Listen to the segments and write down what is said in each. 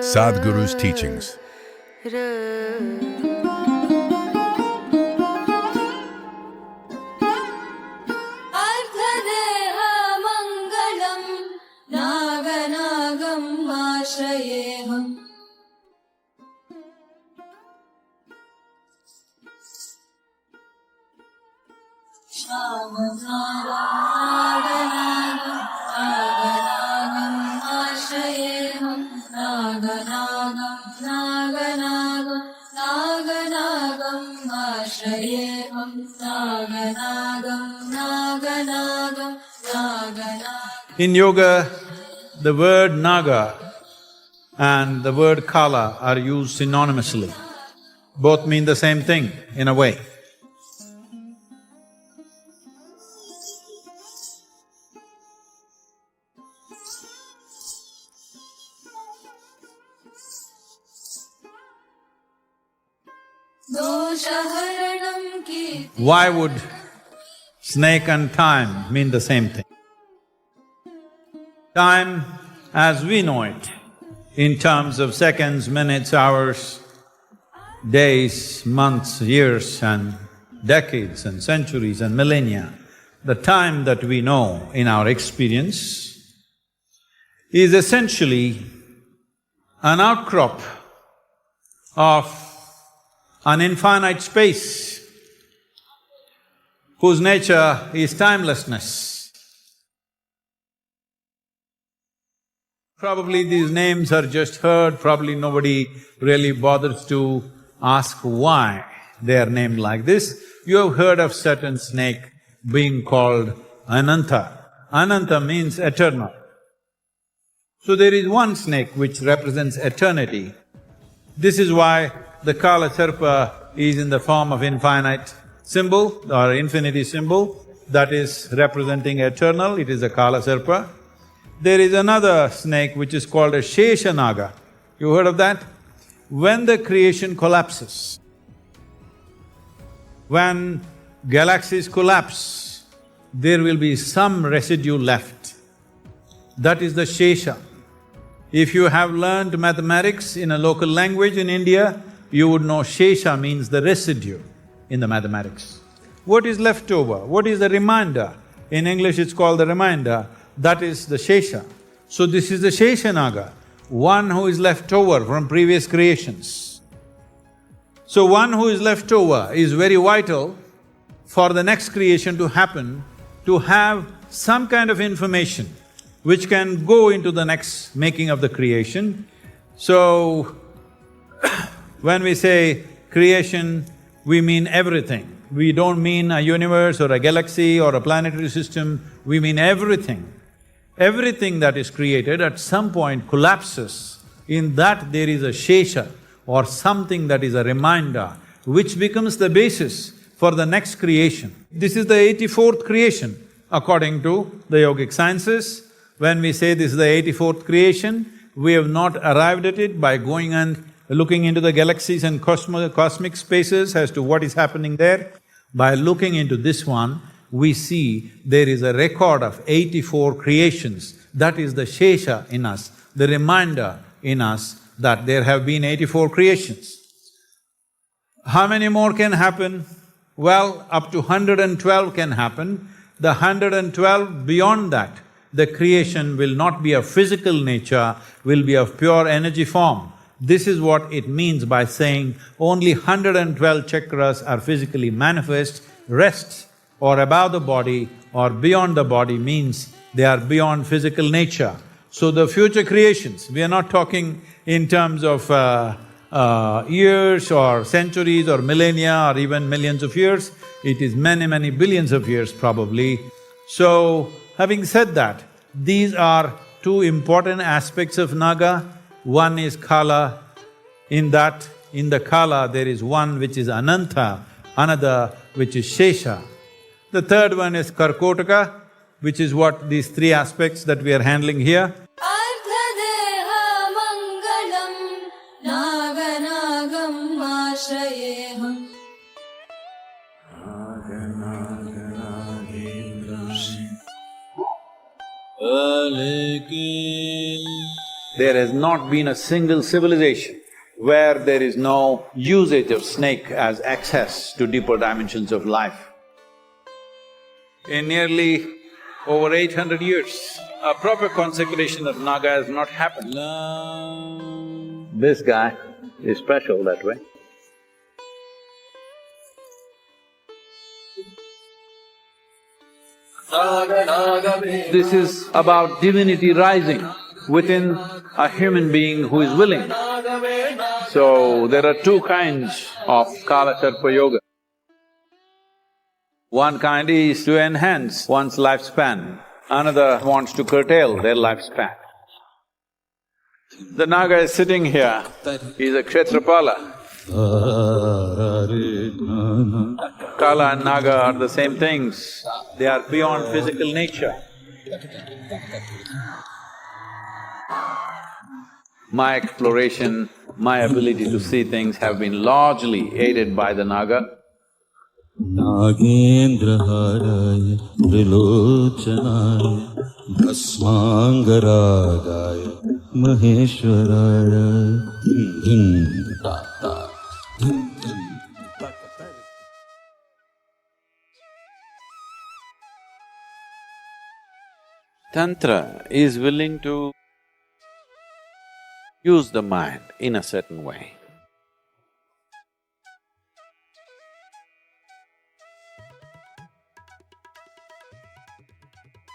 Sadhguru's teachings. In yoga, the word Naga and the word Kala are used synonymously. Both mean the same thing in a way. Why would snake and time mean the same thing? Time, as we know it, in terms of seconds, minutes, hours, days, months, years and decades and centuries and millennia, the time that we know in our experience is essentially an outcrop of an infinite space whose nature is timelessness. Probably these names are just heard, probably nobody really bothers to ask why they are named like this. You have heard of certain snake being called Ananta. Ananta means eternal. So there is one snake which represents eternity. This is why the Kala Sarpa is in the form of infinite symbol or infinity symbol, that is representing eternal, it is a Kala Sarpa. There is another snake which is called a Shesha Naga. You heard of that? When the creation collapses, when galaxies collapse, there will be some residue left. That is the Shesha. If you have learned mathematics in a local language in India, you would know Shesha means the residue in the mathematics. What is left over? What is the remainder? In English it's called the remainder. That is the Shesha. So this is the Shesha Naga, one who is left over from previous creations. So one who is left over is very vital for the next creation to happen, to have some kind of information which can go into the next making of the creation. So, when we say creation, we mean everything. We don't mean a universe or a galaxy or a planetary system, we mean everything. Everything that is created at some point collapses. In that there is a Shesha or something that is a reminder which becomes the basis for the next creation. This is the 84th creation according to the yogic sciences. When we say this is the 84th creation, we have not arrived at it by going and looking into the galaxies and cosmic spaces as to what is happening there. By looking into this one, we see there is a record of 84 creations. That is the Shesha in us, the reminder in us that there have been 84 creations. How many more can happen? Well, up to 112 can happen. The 112, beyond that, the creation will not be of physical nature, will be of pure energy form. This is what it means by saying only 112 chakras are physically manifest, rest or above the body or beyond the body means they are beyond physical nature. So the future creations, we are not talking in terms of years or centuries or millennia or even millions of years, it is many billions of years probably. So, having said that, these are two important aspects of Naga. One is Kala, in the Kala there is one which is Ananta, another which is Shesha. The third one is Karkotaka, which is what these three aspects that we are handling here. There has not been a single civilization where there is no usage of snake as access to deeper dimensions of life. In nearly over 800 years, a proper consecration of Naga has not happened. This guy is special that way. This is about divinity rising within a human being who is willing. So, there are two kinds of Kala Sarpa Yoga. One kind is to enhance one's lifespan, another wants to curtail their lifespan. The Naga is sitting here, he's a Kshetrapala. Kala and Naga are the same things, they are beyond physical nature. My exploration, my ability to see things have been largely aided by the Naga. Nagendra haraya trilochanaya bhasmangaragaya maheshwaraya Tantra is willing to use the mind in a certain way.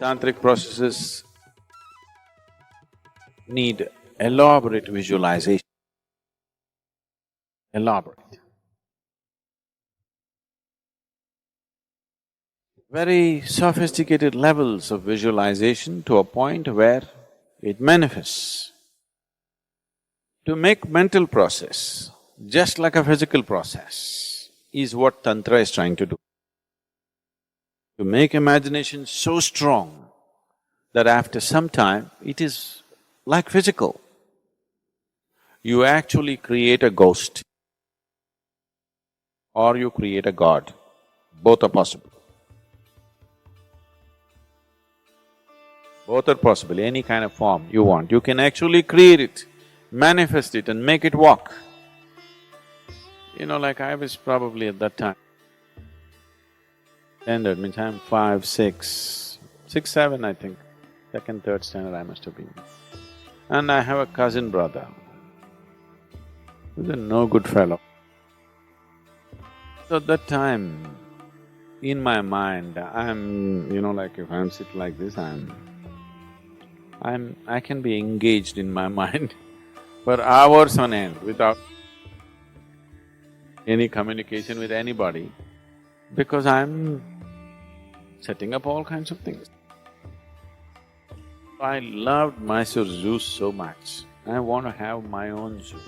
Tantric processes need elaborate visualization. Elaborate. Very sophisticated levels of visualization to a point where it manifests. To make mental process just like a physical process is what Tantra is trying to do. To make imagination so strong that after some time it is like physical. You actually create a ghost or you create a god, both are possible. Both are possible, any kind of form you want, you can actually create it, manifest it and make it walk. You know, like I was probably at that time standard, means I'm 5, 6, 7 I think, second, third standard I must have been. And I have a cousin brother, who's a no good fellow. So at that time, in my mind, like if I'm sitting like this, I can be engaged in my mind for hours on end without any communication with anybody, because I'm setting up all kinds of things. I loved Mysore Zoo so much, I want to have my own zoo.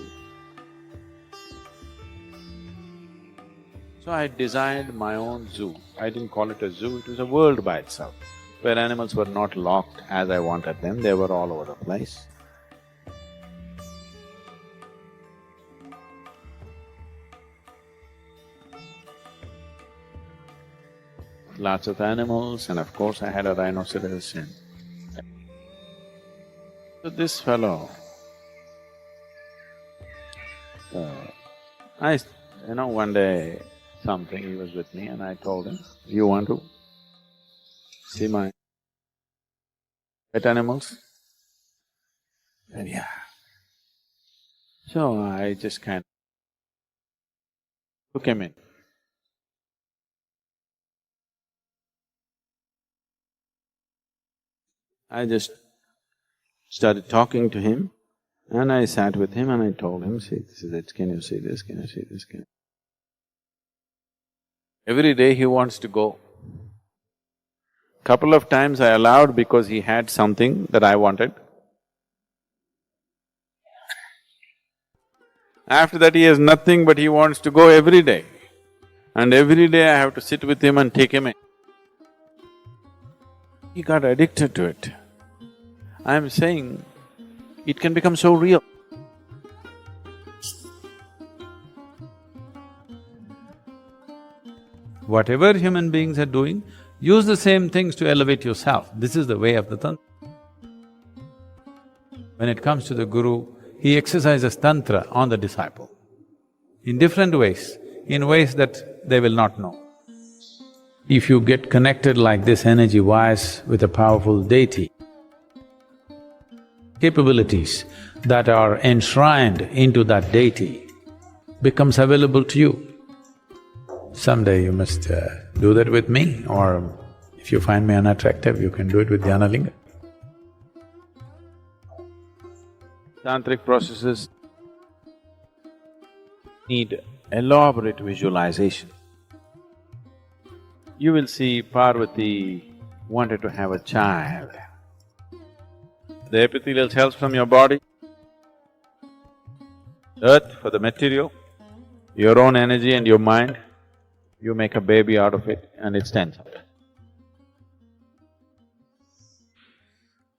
So I designed my own zoo. I didn't call it a zoo, it was a world by itself, where animals were not locked as I wanted them, they were all over the place. Lots of animals, and of course I had a rhinoceros and… So this fellow, one day something, he was with me and I told him, you want to see my pet animals? He said, yeah. So I just kind of took him in. I just started talking to him and I sat with him and I told him, see, this is it, can you see this, can you see this, can you… Every day he wants to go. Couple of times I allowed because he had something that I wanted. After that he has nothing but he wants to go every day. And every day I have to sit with him and take him in. He got addicted to it. I'm saying, it can become so real. Whatever human beings are doing, use the same things to elevate yourself. This is the way of the Tantra. When it comes to the guru, he exercises tantra on the disciple in different ways, in ways that they will not know. If you get connected like this energy-wise with a powerful deity, capabilities that are enshrined into that deity becomes available to you. Someday you must do that with me, or if you find me unattractive, you can do it with Dhyanalinga. Tantric processes need elaborate visualization. You will see Parvati wanted to have a child. The epithelial cells from your body, earth for the material, your own energy and your mind, you make a baby out of it and it stands up.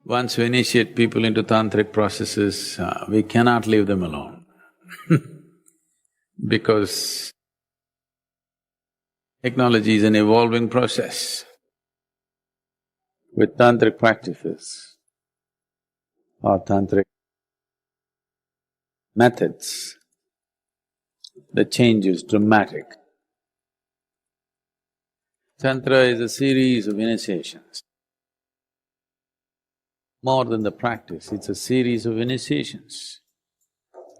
Once we initiate people into tantric processes, we cannot leave them alone because technology is an evolving process. With tantric practices or tantric methods, the change is dramatic. Tantra is a series of initiations. More than the practice, it's a series of initiations.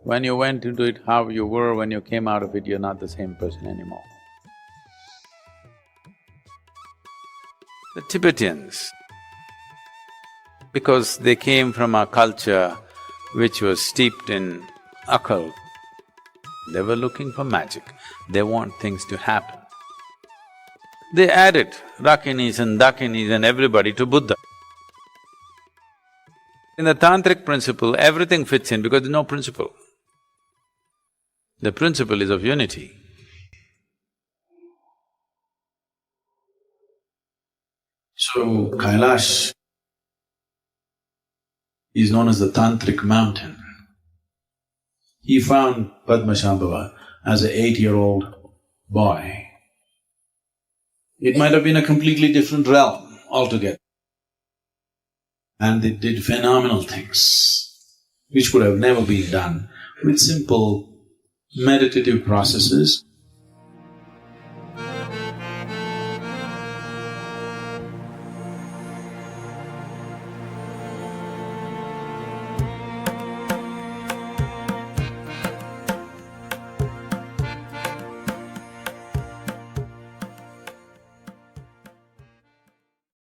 When you went into it, how you were, when you came out of it, you're not the same person anymore. The Tibetans, because they came from a culture which was steeped in occult, they were looking for magic, they want things to happen. They added Rakinis and Dakinis and everybody to Buddha. In the tantric principle, everything fits in because there's no principle. The principle is of unity. So, Kailash is known as the Tantric mountain. He found Padmashambhava as an 8-year-old boy. It might have been a completely different realm altogether. And they did phenomenal things, which could have never been done with simple meditative processes.